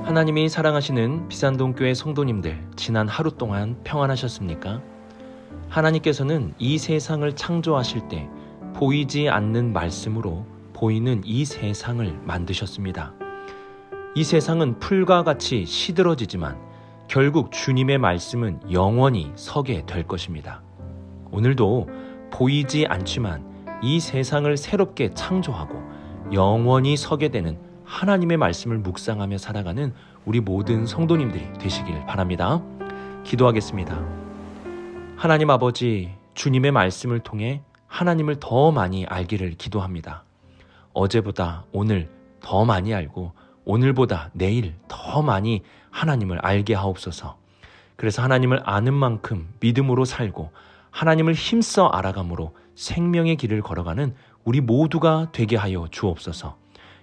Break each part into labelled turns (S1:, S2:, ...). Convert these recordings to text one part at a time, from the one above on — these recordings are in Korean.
S1: 하나님이 사랑하시는 비산동교회 성도님들, 지난 하루 동안 평안하셨습니까? 하나님께서는 이 세상을 창조하실 때 보이지 않는 말씀으로 보이는 이 세상을 만드셨습니다. 이 세상은 풀과 같이 시들어지지만 결국 주님의 말씀은 영원히 서게 될 것입니다. 오늘도 보이지 않지만 이 세상을 새롭게 창조하고 영원히 서게 되는 하나님의 말씀을 묵상하며 살아가는 우리 모든 성도님들이 되시길 바랍니다. 기도하겠습니다. 하나님 아버지, 주님의 말씀을 통해 하나님을 더 많이 알기를 기도합니다. 어제보다 오늘 더 많이 알고 오늘보다 내일 더 많이 하나님을 알게 하옵소서. 그래서 하나님을 아는 만큼 믿음으로 살고 하나님을 힘써 알아감으로 생명의 길을 걸어가는 우리 모두가 되게 하여 주옵소서.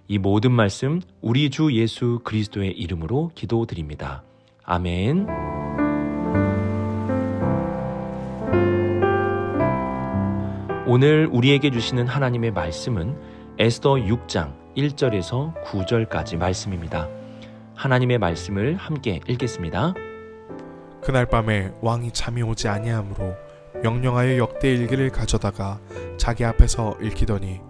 S1: 이 모든 말씀 우리 주 예수 그리스도의 이름으로 기도드립니다. 아멘. 오늘 우리에게 주시는 하나님의 말씀은 에스더 6장 1절에서 9절까지 말씀입니다. 하나님의 말씀을 함께 읽겠습니다.
S2: 그날 밤에 왕이 잠이 오지 아니하므로 명령하여 역대 일기를 가져다가 자기 앞에서 읽히더니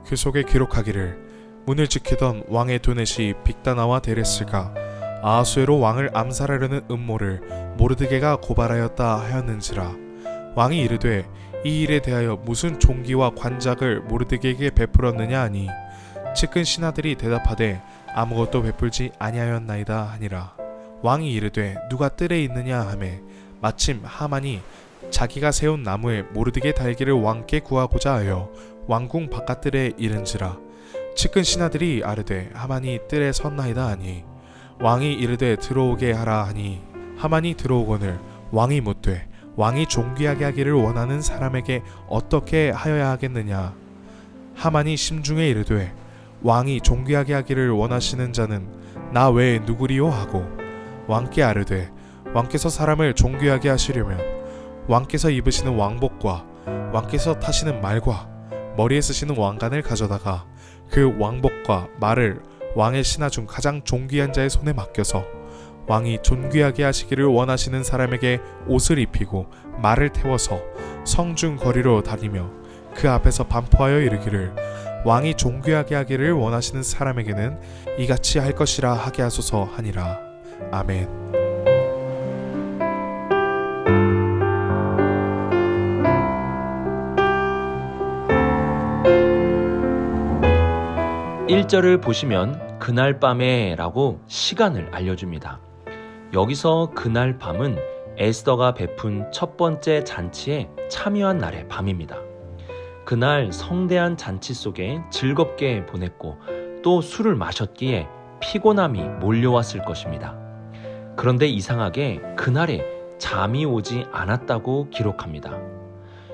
S2: 그 속에 기록하기를 문을 지키던 왕의 두넷이 빅다나와 데레스가 아하수에로 왕을 암살하려는 음모를 모르드게가 고발하였다 하였는지라. 왕이 이르되 이 일에 대하여 무슨 종기와 관작을 모르드게에게 베풀었느냐 하니 측근 신하들이 대답하되 아무것도 베풀지 아니하였나이다 하니라. 왕이 이르되 누가 뜰에 있느냐 하매 마침 하만이 자기가 세운 나무에 모르드게 달기를 왕께 구하고자 하여 왕궁 바깥뜰에 이른지라. 측근 신하들이 아르되 하만이 뜰에 섰나이다 하니 왕이 이르되 들어오게 하라 하니 하만이 들어오거늘 왕이 묻되 왕이 존귀하게 하기를 원하는 사람에게 어떻게 하여야 하겠느냐. 하만이 심중에 이르되 왕이 존귀하게 하기를 원하시는 자는 나 외에 누구리요 하고 왕께 아르되 왕께서 사람을 존귀하게 하시려면 왕께서 입으시는 왕복과 왕께서 타시는 말과 머리에 쓰시는 왕관을 가져다가 그 왕복과 말을 왕의 신하 중 가장 존귀한 자의 손에 맡겨서 왕이 존귀하게 하시기를 원하시는 사람에게 옷을 입히고 말을 태워서 성중 거리로 다니며 그 앞에서 반포하여 이르기를 왕이 존귀하게 하기를 원하시는 사람에게는 이같이 할 것이라 하게 하소서 하니라. 아멘.
S1: (1절을) 보시면 그날 밤에 라고 시간을 알려줍니다. 여기서 그날 밤은 에스더가 베푼 첫 번째 잔치에 참여한 날의 밤입니다. 그날 성대한 잔치 속에 즐겁게 보냈고 또 술을 마셨기에 피곤함이 몰려왔을 것입니다. 그런데 이상하게 그날에 잠이 오지 않았다고 기록합니다.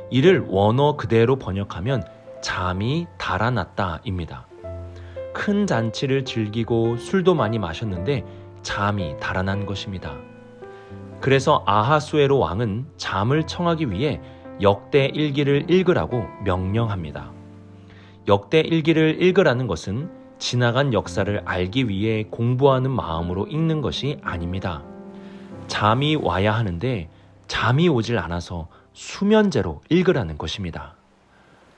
S1: 이를 원어 그대로 번역하면 잠이 달아났다입니다. 큰 잔치를 즐기고 술도 많이 마셨는데 잠이 달아난 것입니다. 그래서 아하수에로 왕은 잠을 청하기 위해 역대 일기를 읽으라고 명령합니다. 역대 일기를 읽으라는 것은 지나간 역사를 알기 위해 공부하는 마음으로 읽는 것이 아닙니다. 잠이 와야 하는데 잠이 오질 않아서 수면제로 읽으라는 것입니다.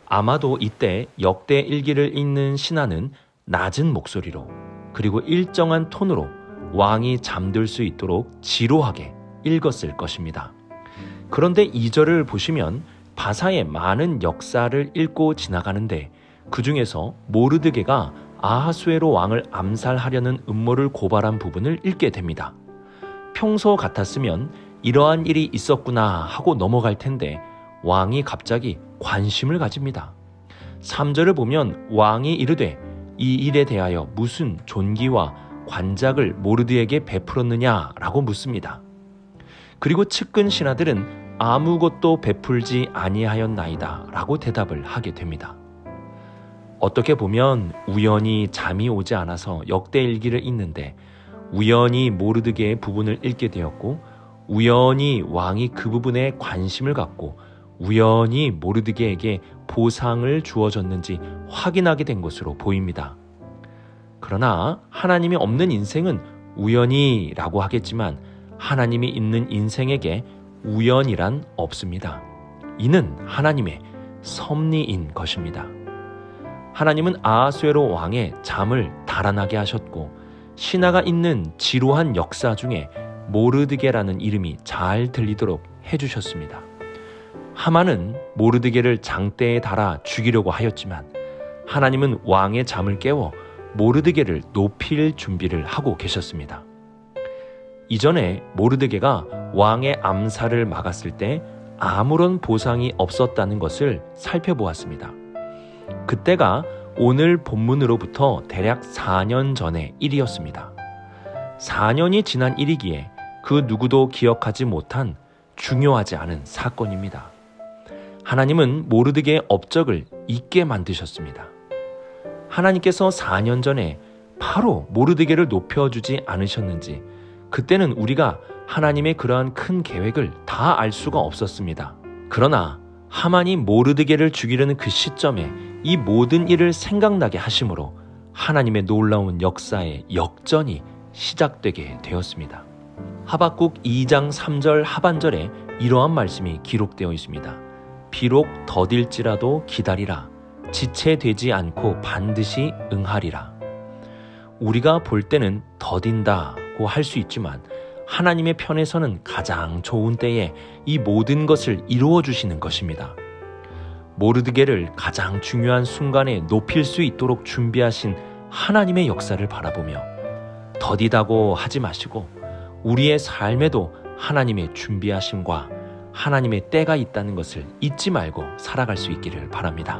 S1: 아마도 이때 역대 일기를 읽는 신하는 낮은 목소리로 그리고 일정한 톤으로 왕이 잠들 수 있도록 지루하게 읽었을 것입니다. 그런데 2절을 보시면 바사의 많은 역사를 읽고 지나가는데 그 중에서 모르드게가 아하수에로 왕을 암살하려는 음모를 고발한 부분을 읽게 됩니다. 평소 같았으면 이러한 일이 있었구나 하고 넘어갈 텐데 왕이 갑자기 관심을 가집니다. 3절을 보면 왕이 이르되 이 일에 대하여 무슨 존귀와 관작을 모르드에게 베풀었느냐라고 묻습니다. 그리고 측근 신하들은 아무것도 베풀지 아니하였나이다 라고 대답을 하게 됩니다. 어떻게 보면 우연히 잠이 오지 않아서 역대일기를 읽는데 우연히 모르드게의 부분을 읽게 되었고 우연히 왕이 그 부분에 관심을 갖고 우연히 모르드게에게 보상을 주어졌는지 확인하게 된 것으로 보입니다. 그러나 하나님이 없는 인생은 우연이라고 하겠지만 하나님이 있는 인생에게 우연이란 없습니다. 이는 하나님의 섭리인 것입니다. 하나님은 아하수에로 왕의 잠을 달아나게 하셨고 신하가 있는 지루한 역사 중에 모르드게라는 이름이 잘 들리도록 해주셨습니다. 하만은 모르드게를 장대에 달아 죽이려고 하였지만 하나님은 왕의 잠을 깨워 모르드게를 높일 준비를 하고 계셨습니다. 이전에 모르드게가 왕의 암살을 막았을 때 아무런 보상이 없었다는 것을 살펴보았습니다. 그때가 오늘 본문으로부터 대략 4년 전의 일이었습니다. 4년이 지난 일이기에 그 누구도 기억하지 못한 중요하지 않은 사건입니다. 하나님은 모르드게의 업적을 잊게 만드셨습니다. 하나님께서 4년 전에 바로 모르드게를 높여주지 않으셨는지 그때는 우리가 하나님의 그러한 큰 계획을 다 알 수가 없었습니다. 그러나 하만이 모르드게를 죽이려는 그 시점에 이 모든 일을 생각나게 하심으로 하나님의 놀라운 역사의 역전이 시작되게 되었습니다. 하박국 2장 3절 하반절에 이러한 말씀이 기록되어 있습니다. 비록 더딜지라도 기다리라. 지체되지 않고 반드시 응하리라. 우리가 볼 때는 더딘다고 할 수 있지만 하나님의 편에서는 가장 좋은 때에 이 모든 것을 이루어 주시는 것입니다. 모르드게를 가장 중요한 순간에 높일 수 있도록 준비하신 하나님의 역사를 바라보며 더디다고 하지 마시고 우리의 삶에도 하나님의 준비하심과 하나님의 때가 있다는 것을 잊지 말고 살아갈 수 있기를 바랍니다.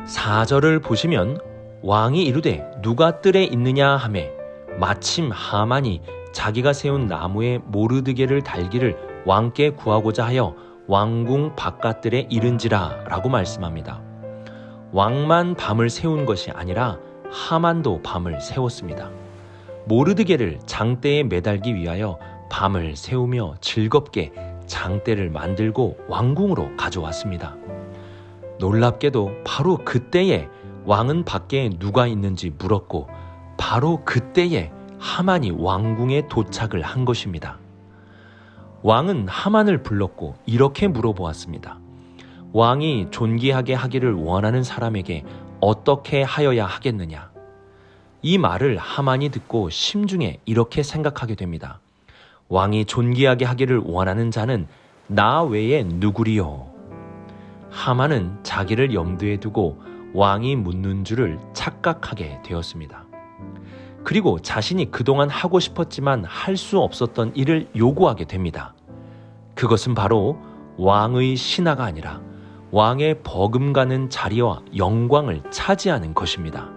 S1: 사절을 보시면 왕이 이르되 누가 뜰에 있느냐 하매 마침 하만이 자기가 세운 나무에 모르드게를 달기를 왕께 구하고자 하여 왕궁 바깥들에 이른지라 라고 말씀합니다. 왕만 밤을 세운 것이 아니라 하만도 밤을 세웠습니다. 모르드게를 장대에 매달기 위하여 밤을 세우며 즐겁게 장대를 만들고 왕궁으로 가져왔습니다. 놀랍게도 바로 그때에 왕은 밖에 누가 있는지 물었고 바로 그때에 하만이 왕궁에 도착을 한 것입니다. 왕은 하만을 불렀고 이렇게 물어보았습니다. 왕이 존귀하게 하기를 원하는 사람에게 어떻게 하여야 하겠느냐? 이 말을 하만이 듣고 심중에 이렇게 생각하게 됩니다. 왕이 존귀하게 하기를 원하는 자는 나 외에 누구리요? 하만은 자기를 염두에 두고 왕이 묻는 줄을 착각하게 되었습니다. 그리고 자신이 그동안 하고 싶었지만 할 수 없었던 일을 요구하게 됩니다. 그것은 바로 왕의 신하가 아니라 왕의 버금가는 자리와 영광을 차지하는 것입니다.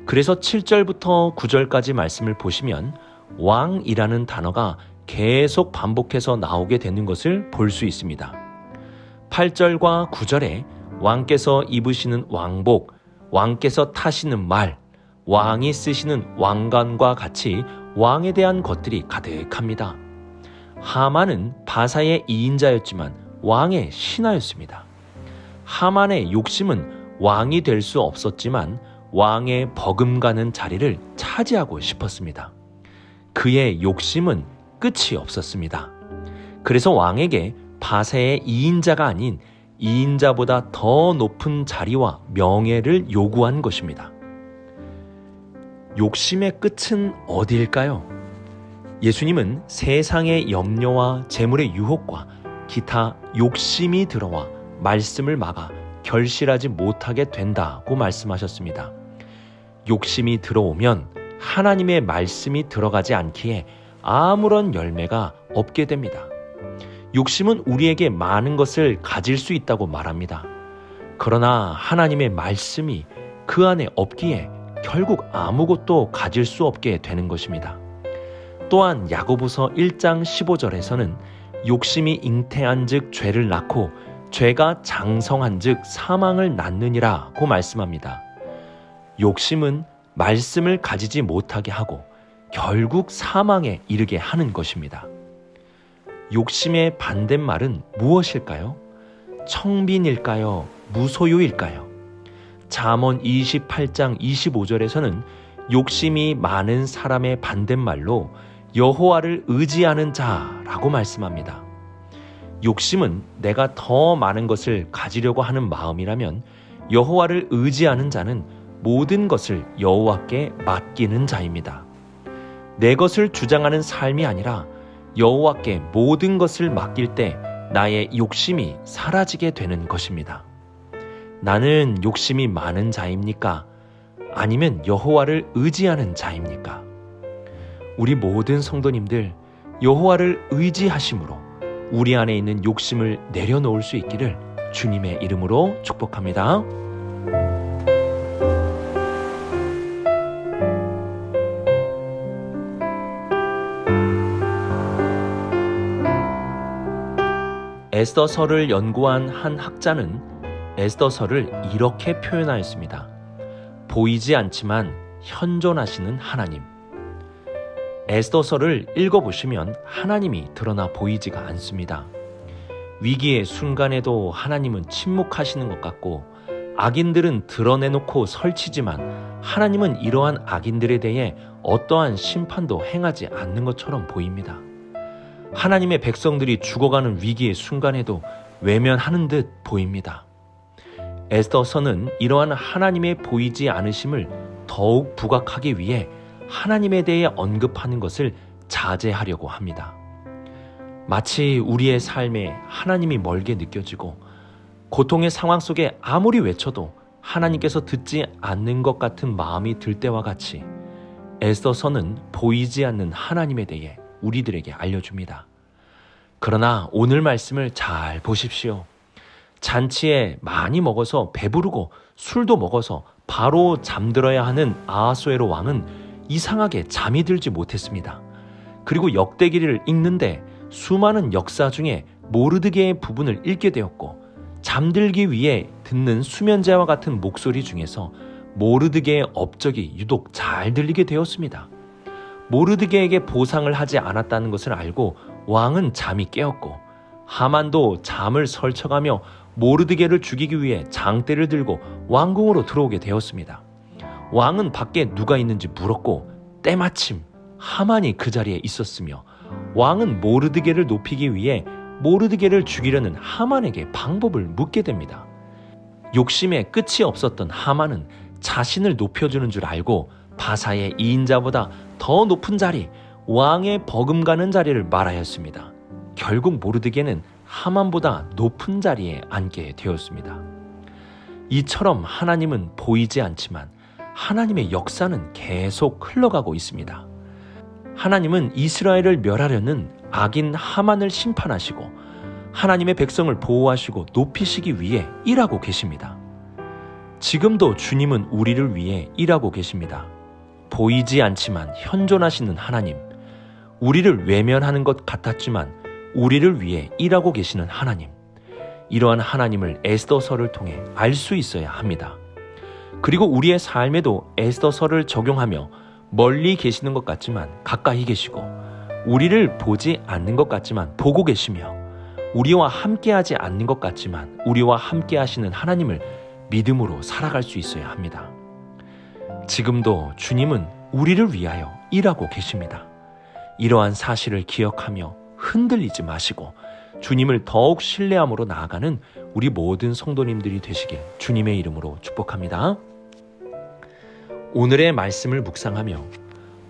S1: 그래서 7절부터 9절까지 말씀을 보시면 왕이라는 단어가 계속 반복해서 나오게 되는 것을 볼 수 있습니다. 8절과 9절에 왕께서 입으시는 왕복, 왕께서 타시는 말, 왕이 쓰시는 왕관과 같이 왕에 대한 것들이 가득합니다. 하만은 바사의 2인자였지만 왕의 신하였습니다. 하만의 욕심은 왕이 될 수 없었지만 왕의 버금가는 자리를 차지하고 싶었습니다. 그의 욕심은 끝이 없었습니다. 그래서 왕에게 바사의 2인자가 아닌 2인자보다 더 높은 자리와 명예를 요구한 것입니다. 욕심의 끝은 어디일까요? 예수님은 세상의 염려와 재물의 유혹과 기타 욕심이 들어와 말씀을 막아 결실하지 못하게 된다고 말씀하셨습니다. 욕심이 들어오면 하나님의 말씀이 들어가지 않기에 아무런 열매가 없게 됩니다. 욕심은 우리에게 많은 것을 가질 수 있다고 말합니다. 그러나 하나님의 말씀이 그 안에 없기에 결국 아무것도 가질 수 없게 되는 것입니다. 또한 야고보서 1장 15절에서는 욕심이 잉태한 즉 죄를 낳고 죄가 장성한 즉 사망을 낳느니라고 말씀합니다. 욕심은 말씀을 가지지 못하게 하고 결국 사망에 이르게 하는 것입니다. 욕심의 반대말은 무엇일까요? 청빈일까요? 무소유일까요? 잠언 28장 25절에서는 욕심이 많은 사람의 반대말로 여호와를 의지하는 자라고 말씀합니다. 욕심은 내가 더 많은 것을 가지려고 하는 마음이라면 여호와를 의지하는 자는 모든 것을 여호와께 맡기는 자입니다. 내 것을 주장하는 삶이 아니라 여호와께 모든 것을 맡길 때 나의 욕심이 사라지게 되는 것입니다. 나는 욕심이 많은 자입니까? 아니면 여호와를 의지하는 자입니까? 우리 모든 성도님들 여호와를 의지하심으로 우리 안에 있는 욕심을 내려놓을 수 있기를 주님의 이름으로 축복합니다. 에스더서를 연구한 한 학자는 에스더서를 이렇게 표현하였습니다. 보이지 않지만 현존하시는 하나님. 에스더서를 읽어보시면 하나님이 드러나 보이지가 않습니다. 위기의 순간에도 하나님은 침묵하시는 것 같고 악인들은 드러내놓고 설치지만 하나님은 이러한 악인들에 대해 어떠한 심판도 행하지 않는 것처럼 보입니다. 하나님의 백성들이 죽어가는 위기의 순간에도 외면하는 듯 보입니다. 에스더서는 이러한 하나님의 보이지 않으심을 더욱 부각하기 위해 하나님에 대해 언급하는 것을 자제하려고 합니다. 마치 우리의 삶에 하나님이 멀게 느껴지고 고통의 상황 속에 아무리 외쳐도 하나님께서 듣지 않는 것 같은 마음이 들 때와 같이 에스더서는 보이지 않는 하나님에 대해 우리들에게 알려줍니다. 그러나 오늘 말씀을 잘 보십시오. 잔치에 많이 먹어서 배부르고 술도 먹어서 바로 잠들어야 하는 아하수에로 왕은 이상하게 잠이 들지 못했습니다. 그리고 역대기를 읽는데 수많은 역사 중에 모르드게의 부분을 읽게 되었고 잠들기 위해 듣는 수면제와 같은 목소리 중에서 모르드게의 업적이 유독 잘 들리게 되었습니다. 모르드게에게 보상을 하지 않았다는 것을 알고 왕은 잠이 깨었고 하만도 잠을 설쳐가며 모르드게를 죽이기 위해 장대를 들고 왕궁으로 들어오게 되었습니다. 왕은 밖에 누가 있는지 물었고 때마침 하만이 그 자리에 있었으며 왕은 모르드게를 높이기 위해 모르드게를 죽이려는 하만에게 방법을 묻게 됩니다. 욕심에 끝이 없었던 하만은 자신을 높여주는 줄 알고 바사의 2인자보다 더 높은 자리, 왕의 버금가는 자리를 말하였습니다. 결국 모르드게는 하만보다 높은 자리에 앉게 되었습니다. 이처럼 하나님은 보이지 않지만 하나님의 역사는 계속 흘러가고 있습니다. 하나님은 이스라엘을 멸하려는 악인 하만을 심판하시고 하나님의 백성을 보호하시고 높이시기 위해 일하고 계십니다. 지금도 주님은 우리를 위해 일하고 계십니다. 보이지 않지만 현존하시는 하나님, 우리를 외면하는 것 같았지만 우리를 위해 일하고 계시는 하나님, 이러한 하나님을 에스더서를 통해 알 수 있어야 합니다. 그리고 우리의 삶에도 에스더서를 적용하며 멀리 계시는 것 같지만 가까이 계시고 우리를 보지 않는 것 같지만 보고 계시며 우리와 함께하지 않는 것 같지만 우리와 함께하시는 하나님을 믿음으로 살아갈 수 있어야 합니다. 지금도 주님은 우리를 위하여 일하고 계십니다. 이러한 사실을 기억하며 흔들리지 마시고 주님을 더욱 신뢰함으로 나아가는 우리 모든 성도님들이 되시길 주님의 이름으로 축복합니다. 오늘의 말씀을 묵상하며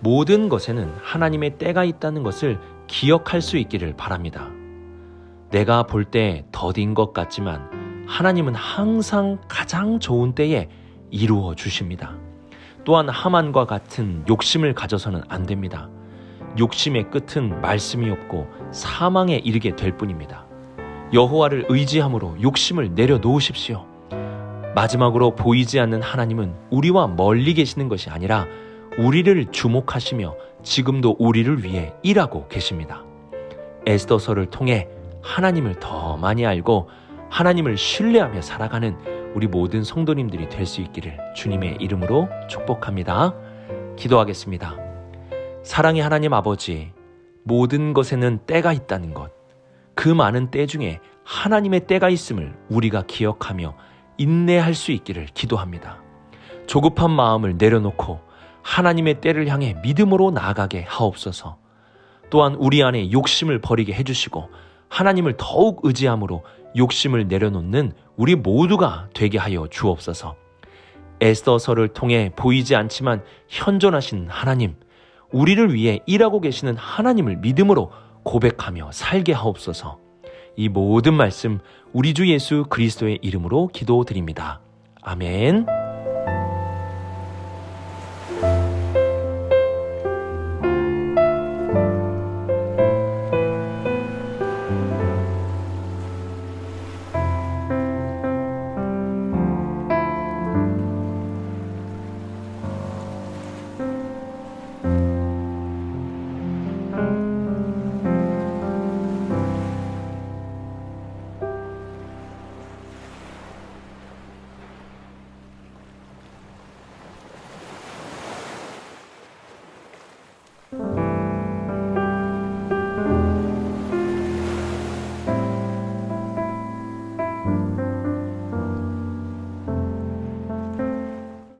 S1: 모든 것에는 하나님의 때가 있다는 것을 기억할 수 있기를 바랍니다. 내가 볼 때 더딘 것 같지만 하나님은 항상 가장 좋은 때에 이루어 주십니다. 또한 하만과 같은 욕심을 가져서는 안 됩니다. 욕심의 끝은 말씀이 없고 사망에 이르게 될 뿐입니다. 여호와를 의지함으로 욕심을 내려놓으십시오. 마지막으로 보이지 않는 하나님은 우리와 멀리 계시는 것이 아니라 우리를 주목하시며 지금도 우리를 위해 일하고 계십니다. 에스더서를 통해 하나님을 더 많이 알고 하나님을 신뢰하며 살아가는 우리 모든 성도님들이 될 수 있기를 주님의 이름으로 축복합니다. 기도하겠습니다. 사랑의 하나님 아버지, 모든 것에는 때가 있다는 것, 그 많은 때 중에 하나님의 때가 있음을 우리가 기억하며 인내할 수 있기를 기도합니다. 조급한 마음을 내려놓고 하나님의 때를 향해 믿음으로 나아가게 하옵소서. 또한 우리 안에 욕심을 버리게 해주시고 하나님을 더욱 의지함으로 욕심을 내려놓는 우리 모두가 되게 하여 주옵소서. 에스더서를 통해 보이지 않지만 현존하신 하나님, 우리를 위해 일하고 계시는 하나님을 믿음으로 고백하며 살게 하옵소서. 이 모든 말씀 우리 주 예수 그리스도의 이름으로 기도드립니다. 아멘.